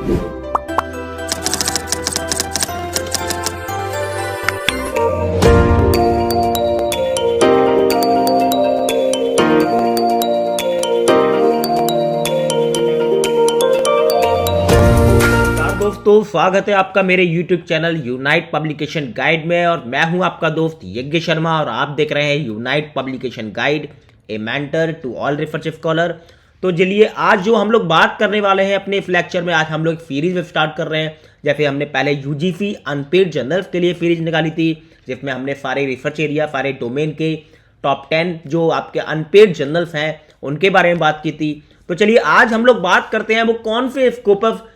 दोस्तों, स्वागत है आपका मेरे YouTube channel unite Publication guide में। और मैं हूं आपका दोस्त यज्ञ शर्मा और आप देख रहे हैं Unite Publication Guide, a mentor to all research scholar. तो चलिए आज जो हम लोग बात करने वाले हैं अपने इस लेक्चर में, आज हम लोग सीरीज स्टार्ट कर रहे हैं। जैसे हमने पहले यूजीसी अनपेड जर्नल्स के लिए सीरीज निकाली थी, जिसमें हमने सारे रिसर्च एरिया, सारे डोमेन के टॉप 10 जो आपके अनपेड जर्नल्स हैं उनके बारे में बात की थी। तो चलिए आज हम लोग बात करते हैं वो कौन से स्कोप ऑफ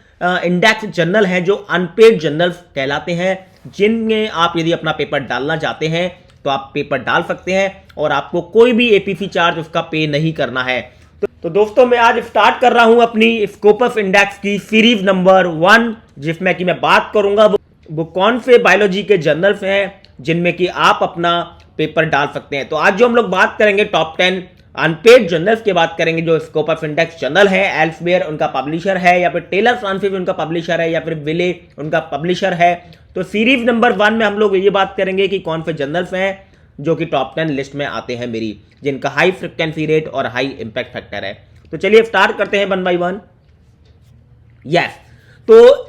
इंडेक्स जर्नल हैं जो अनपेड जर्नल्स कहलाते हैं, जिनमें आप यदि अपना पेपर डालना चाहते हैं तो आप पेपर डाल सकते हैं और आपको कोई भी एपीसी चार्ज उसका पे नहीं करना है। तो दोस्तों मैं आज स्टार्ट कर रहा हूं अपनी स्कोप ऑफ इंडेक्स की सीरीज नंबर 1, जिसमें कि मैं बात करूंगा वो कौन से बायोलॉजी के जर्नल्स हैं जिनमें कि आप अपना पेपर डाल सकते हैं। तो आज जो हम लोग बात करेंगे टॉप 10 अनपेड जर्नल्स की बात करेंगे, जो स्कोप ऑफ इंडेक्स जर्नल है। एल्सवेयर उनका पब्लिशर है, या फिर टेलर फ्रांसिस उनका पब्लिशर है, या फिर विले उनका पब्लिशर है। तो सीरीज नंबर 1 में हम लोग ये बात करेंगे कि कौन से जर्नल्स हैं जो कि टॉप 10 लिस्ट में आते हैं मेरी, जिनका हाई फ्रिक्वेंसी रेट और हाई इंपैक्ट फैक्टर है। तो चलिए स्टार्ट करते हैं 1 बाय 1। यस, तो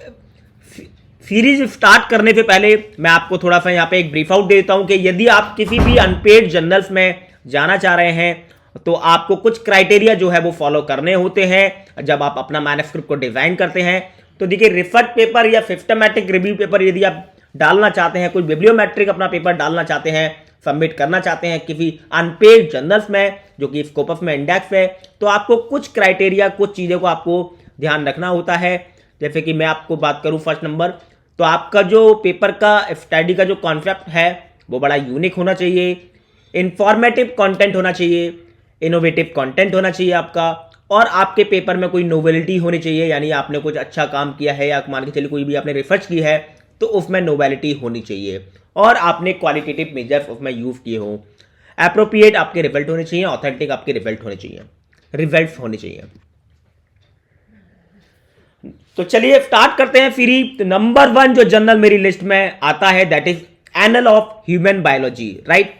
सीरीज स्टार्ट करने से पहले मैं आपको थोड़ा सा यहाँ पे एक ब्रीफ आउट देता हूं कि यदि आप किसी भी अनपेड जर्नल्स में जाना चाह रहे हैं तो आपको कुछ क्राइटेरिया जो है वो फॉलो करने होते हैं जब आप अपना मैन्युस्क्रिप्ट को डिजाइन करते हैं। तो देखिए, रिसर्च पेपर या सिस्टमैटिक रिव्यू पेपर यदि आप डालना चाहते हैं, कोई बिब्लियोमेट्रिक अपना पेपर डालना चाहते हैं, सबमिट करना चाहते हैं किसी अनपेड जर्नल्स में जो कि स्कोप ऑफ में इंडेक्स है, तो आपको कुछ क्राइटेरिया, कुछ चीज़ों को आपको ध्यान रखना होता है। जैसे कि मैं आपको बात करूँ फर्स्ट नंबर, तो आपका जो पेपर का स्टडी का जो कॉन्सेप्ट है वो बड़ा यूनिक होना चाहिए, इंफॉर्मेटिव कंटेंट होना चाहिए, इनोवेटिव कंटेंट होना चाहिए आपका, और आपके पेपर में कोई नोवेलिटी होनी चाहिए, यानी आपने कुछ अच्छा काम किया है या मान के चलिए कोई भी आपने रिसर्च की है तो उसमें नोवेलिटी होनी चाहिए, और आपने क्वालिटेटिव मेजर्स उसमें यूज किए हो। एप्रोप्रिएट आपके रिजल्ट होने चाहिए, ऑथेंटिक आपके रिजल्ट होने चाहिए। तो चलिए स्टार्ट करते हैं। सीरीज नंबर 1 जो जर्नल मेरी लिस्ट में आता है that is anal of human biology, right.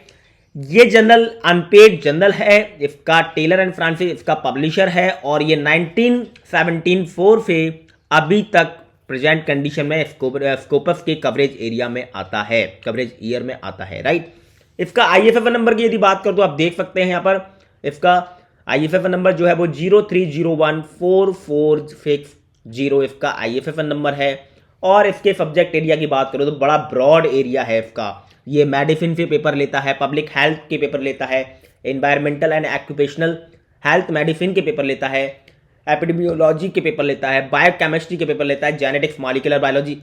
ये जर्नल अनपेड जर्नल है, इसका टेलर एंड फ्रांसिस इसका पब्लिशर है, और ये 1974 से अभी तक प्रेजेंट कंडीशन में स्कोपस के कवरेज एरिया में आता है, कवरेज ईयर में आता है, राइट। इसका आईएफएफएन नंबर की यदि बात करो तो आप देख सकते हैं यहाँ पर इसका आईएफएफएन नंबर जो है वो 0301446 इसका आईएफएफएन नंबर है। और इसके सब्जेक्ट एरिया की बात करो तो बड़ा ब्रॉड एरिया है इसका। ये मेडिसिन से पेपर लेता है, पब्लिक हेल्थ के पेपर लेता है, environmental and occupational health medicine के पेपर लेता है, एपिडेमियोलॉजी के पेपर लेता है, बायोकेमिस्ट्री के पेपर लेता है, जेनेटिक्स, मॉलिक्यूलर बायोलॉजी।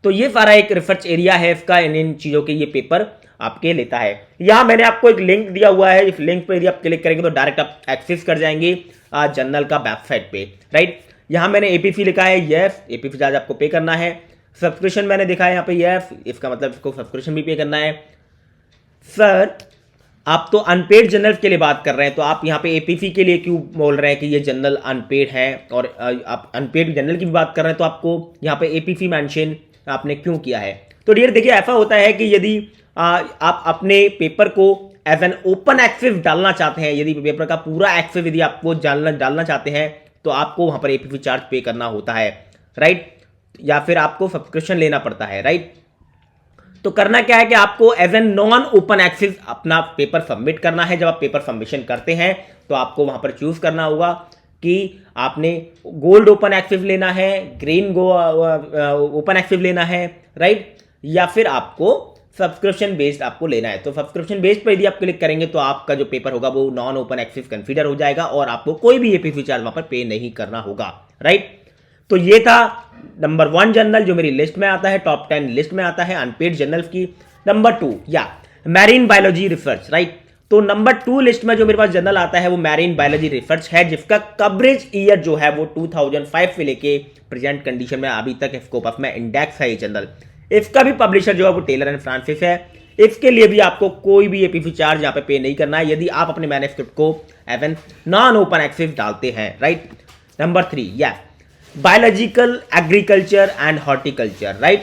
तो ये सारा एक रिसर्च एरिया है इसका, इन चीज़ों के ये पेपर आपके लेता है। यहाँ मैंने आपको एक लिंक दिया हुआ है, इस लिंक पर यदि आप क्लिक करेंगे तो डायरेक्ट आप एक्सेस कर जाएंगे जर्नल का वेबसाइट पे, राइट। यहाँ मैंने एपीसी लिखा है, यस, एपीसी चार्ज आपको पे करना है। सब्सक्रिप्शन मैंने देखा है यहाँ पे, यस, इसका मतलब इसको सब्सक्रिप्शन भी पे करना है। सर आप तो अनपेड जर्नल के लिए बात कर रहे हैं, तो आप यहाँ पे एपीसी के लिए क्यों बोल रहे हैं कि ये जर्नल अनपेड है, और आप अनपेड जर्नल की भी बात कर रहे हैं तो आपको यहाँ पे एपीसी मेंशन आपने क्यों किया है? तो डियर देखिए, ऐसा होता है कि यदि आप अपने पेपर को एज एन ओपन एक्सेस डालना चाहते हैं, यदि पेपर का पूरा एक्सेस यदि आपको डालना चाहते हैं तो आपको वहाँ पर एपीसी चार्ज पे करना होता है, राइट, या फिर आपको सब्सक्रिप्शन लेना पड़ता है, राइट। तो करना क्या है कि आपको as an non open access अपना पेपर सबमिट करना है। जब आप पेपर सबमिशन करते हैं तो आपको वहां पर चूज करना होगा कि आपने गोल्ड ओपन एक्सेस लेना है, ग्रीन ओपन एक्सेस लेना है, राइट, या फिर आपको सब्सक्रिप्शन बेस्ड आपको लेना है। तो सब्सक्रिप्शन बेस्ड पर यदि आप क्लिक करेंगे तो आपका जो पेपर होगा वो नॉन ओपन एक्सेस कंसीडर हो जाएगा और आपको कोई भी एपीसी चार्ज वहां पर पे नहीं करना होगा, राइट। तो ये था नंबर 1 जर्नल जो मेरी लिस्ट में आता है, टॉप 10 लिस्ट में आता है अनपेड जर्नल्स की। नंबर 2 या मैरीन बायोलॉजी रिसर्च, राइट। तो नंबर 2 लिस्ट में जो मेरे पास जर्नल आता है वो मैरीन बायोलॉजी रिसर्च है, जिसका कवरेज ईयर जो है वो 2005 से लेके प्रेजेंट कंडीशन में अभी तक स्कोप ऑफ में इंडेक्स है ये जर्नल। इसका भी पब्लिशर जो है वो टेलर एंड फ्रांसिस है। इसके लिए भी आपको कोई भी एपीसी चार्ज यहाँ पे नहीं करना है यदि आप अपने मैन्युस्क्रिप्ट को as an non open access डालते हैं, राइट। नंबर 3 या biological agriculture and horticulture, right.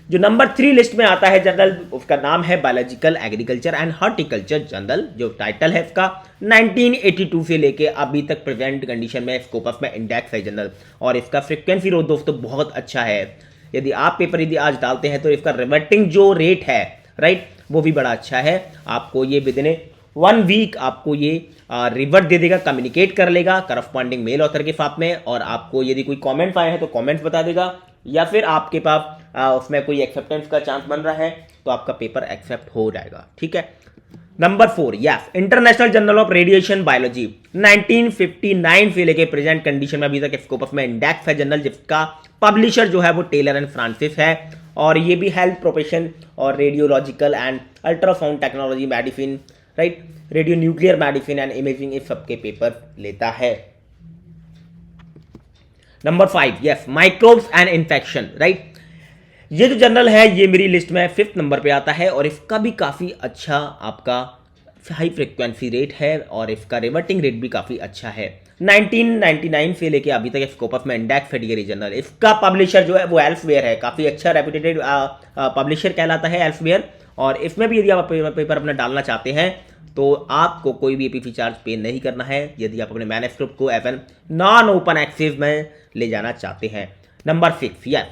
जो नंबर 3 लिस्ट में आता है जर्नल, उसका नाम है biological agriculture and horticulture journal. जो टाइटल है इसका 1982 से लेके अभी तक प्रेजेंट कंडीशन में स्कोपस में इंडेक्स है जर्नल, और इसका फ्रीक्वेंसी रेट दोस्तों बहुत अच्छा है। यदि आप पेपर यदि आज डालते हैं तो इसका रिवर्टिंग जो रेट है, राइट, वो भी बड़ा अच्छा है। आपको ये विद इन 1 वीक आपको ये रिवर्ट दे देगा, कम्युनिकेट कर लेगा करस्पॉन्डिंग मेल ऑथर के साथ में, और आपको यदि कोई कमेंट आए हैं तो कमेंट्स बता देगा, या फिर आपके पास उसमें कोई एक्सेप्टेंस का चांस बन रहा है तो आपका पेपर एक्सेप्ट हो जाएगा, ठीक है। Number 4 yes international journal of radiation biology 1959 से लेके प्रेजेंट कंडीशन में अभी तक स्कोपस में इंडेक्स है जर्नल, जिसका पब्लिशर जो है वो टेलर एंड फ्रांसिस है, और ये भी हेल्थ प्रोफेशन और radiological and ultrasound technology medicine, right, radio nuclear medicine and imaging इस सबके पेपर लेता है। Number 5 yes microbes and infection, right. ये जो जर्नल है ये मेरी लिस्ट में 5th नंबर पे आता है, और इसका भी काफ़ी अच्छा आपका हाई फ्रिक्वेंसी रेट है, और इसका रिवर्टिंग रेट भी काफ़ी अच्छा है। 1999 से लेके अभी तक स्कोपस में इंडेक्स है ये जर्नल। इसका पब्लिशर जो है वो एल्सवेयर है, काफ़ी अच्छा रेप्यूटेड पब्लिशर कहलाता है एल्सवेयर, और इसमें भी यदि आप पेपर अपना डालना चाहते हैं तो आपको कोई भी एपीपी चार्ज पे नहीं करना है, यदि आप अपने मैन्युस्क्रिप्ट को एवन नॉन ओपन एक्सेस में ले जाना चाहते हैं। नंबर 6 यस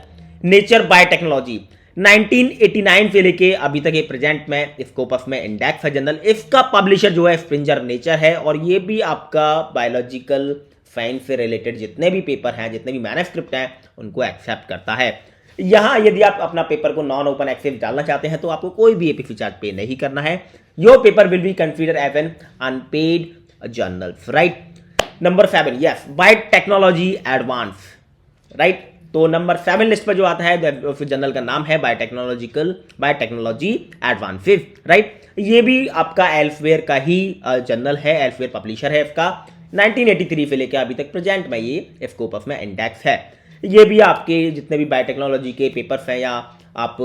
नेचर बायोटेक्नोलॉजी 1989 से लेके अभी तक ये प्रेजेंट में स्कोपस में इंडेक्स है जर्नल। इसका पब्लिशर जो है स्प्रिंजर नेचर है, और ये भी आपका बायोलॉजिकल साइंस से रिलेटेड जितने भी पेपर हैं, जितने भी मैन्युस्क्रिप्ट हैं, उनको एक्सेप्ट करता है। यहाँ यदि आप अपना पेपर को नॉन ओपन एक्सेस डालना चाहते हैं तो आपको कोई भी एपीसी चार्ज पे नहीं करना है। Your paper will be consider as an unpaid journals, right. Number 7 yes biotechnology advance, right. तो नंबर 7 लिस्ट पर जो आता है जर्नल का नाम है बायोटेक्नोलॉजी एडवांसेस, राइट। ये भी आपका एल्सवेयर का ही जर्नल है, एल्सवेयर पब्लिशर है इसका। 1983 से लेकर अभी तक प्रेजेंट में ये स्कोपस में इंडेक्स है। ये भी आपके जितने भी बायोटेक्नोलॉजी के पेपर्स हैं, या आप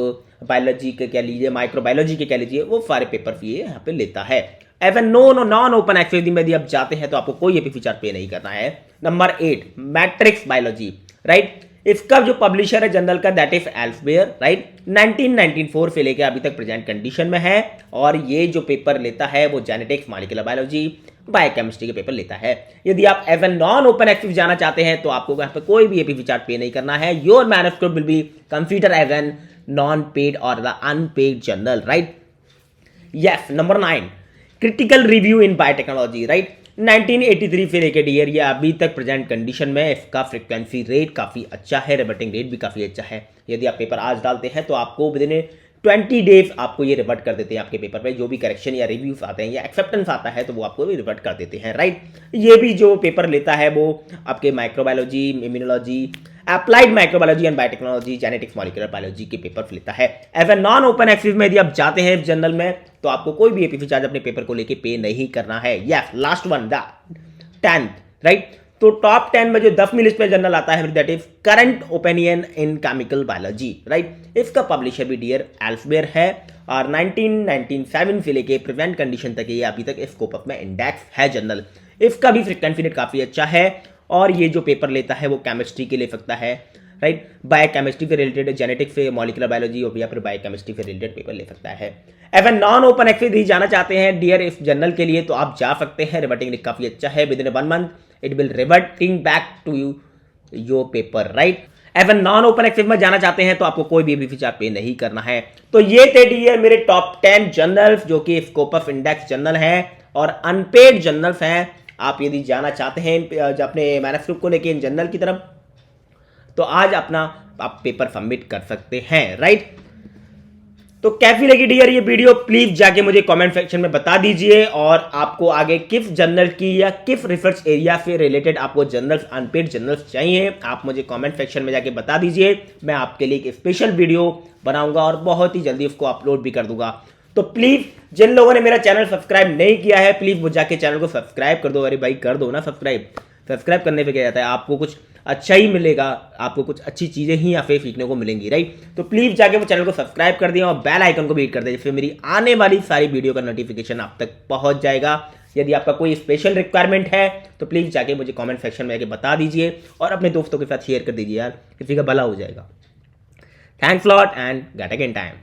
बायोलॉजी के कह लीजिए, माइक्रोबायोलॉजी के कह लीजिए, वो सारे पेपर्स ये यहाँ पे लेता है। एवन नॉन ओपन एक्सेस में यदि आप जाते हैं तो आपको कोई एपीसी चार्ज पे नहीं करना है। Number 8 matrix biology, right. इसका जो पब्लिशर है जर्नल का दैट इज एल्सवेयर, राइट। 1994 से लेकर अभी तक प्रेजेंट कंडीशन में है, और ये जो पेपर लेता है वो जेनेटिक्स, मॉलिक्यूलर बायोलॉजी, बायोकेमिस्ट्री के पेपर लेता है। यदि आप as an non open access जाना चाहते हैं तो आपको यहाँ पे कोई भी एपीसी चार्ज पे नहीं करना है। Your manuscript will be consider as an non paid और the unpaid journal, right. Yes number 9 critical review in biotechnology, right. 1983 से लेकर ईयर ये अभी तक प्रेजेंट कंडीशन में इसका फ्रिक्वेंसी रेट काफ़ी अच्छा है, रिवर्टिंग रेट भी काफ़ी अच्छा है। यदि आप पेपर आज डालते हैं तो आपको विद इन 20 डेज आपको ये रिवर्ट कर देते हैं आपके पेपर पे। जो भी करेक्शन या रिव्यूज आते हैं या एक्सेप्टेंस आता है तो वो आपको रिवर्ट कर देते हैं, राइट। ये भी जो पेपर लेता है वो आपके microbiology, immunology, applied microbiology and biotechnology, genetics, molecular biology के पेपर लेता है। As a non open access में यदि आप जाते हैं जर्नल में तो आपको कोई भी एपीसी चार्ज अपने पेपर को लेके पे नहीं करना है। Yes last one the 10th, right. तो टॉप 10 में जो 10वीं लिस्ट पे जर्नल आता है that is current opinion in chemical biology, right. इसका पब्लिशर भी डियर एल्सवेयर है, और 1997 से लेके प्रेजेंट कंडीशन तक ये अभी तक स्कोपस में इंडेक्स है जर्नल। इसका भी फ्रिक्वेंसी रेट काफ़ी अच्छा है, और ये जो पेपर लेता है वो केमिस्ट्री के ले सकता है, राइट। बायोकेमिस्ट्री से रिलेटेड, जेनेटिक्स से, मॉलिक्यूलर बायोलॉजी और या फिर बायोकेमिस्ट्री से रिलेटेड पेपर ले सकता है। एवन नॉन ओपन एक्सेस ही जाना चाहते हैं डियर इस जर्नल के लिए तो आप जा सकते हैं। रिवर्टिंग रेट काफ़ी अच्छा है, within 1 month it will reverting back to you your paper, right. Even non open access में जाना चाहते हैं तो आपको कोई भी एपीसी चार्ज पे नहीं करना है। तो ये थे डियर मेरे टॉप 10 जर्नल्स जो कि स्कोपस इंडेक्स जर्नल है और अनपेड जर्नल्स हैं। आप यदि जाना चाहते हैं अपने मैन्युस्क्रिप्ट को लेके इन जर्नल की तरफ तो आज अपना आप पेपर सबमिट कर सकते हैं, राइट। तो कैसी लगी डियर ये वीडियो प्लीज जाके मुझे कमेंट सेक्शन में बता दीजिए, और आपको आगे किस जर्नल की या किस रिसर्च एरिया से रिलेटेड आपको जर्नल्स, अनपेड जर्नल्स चाहिए आप मुझे कमेंट सेक्शन में जाके बता दीजिए। मैं आपके लिए एक स्पेशल वीडियो बनाऊंगा और बहुत ही जल्दी उसको अपलोड भी कर दूंगा। तो प्लीज जिन लोगों ने मेरा चैनल सब्सक्राइब नहीं किया है प्लीज वो जाके चैनल को सब्सक्राइब कर दो। अरे भाई कर दो ना सब्सक्राइब करने पे क्या जाता है, आपको कुछ अच्छा ही मिलेगा, आपको कुछ अच्छी चीज़ें ही यहाँ पे सीखने को मिलेंगी, राइट। तो प्लीज़ जाके वो चैनल को सब्सक्राइब कर दिए और बेल आइकन को भी हिट कर दें, जिससे मेरी आने वाली सारी वीडियो का नोटिफिकेशन आप तक पहुँच जाएगा। यदि आपका कोई स्पेशल रिक्वायरमेंट है तो प्लीज़ जाके मुझे कमेंट सेक्शन में आके बता दीजिए और अपने दोस्तों के साथ शेयर कर दीजिए यार, किसी का भला हो जाएगा। Thanks lot and get again time.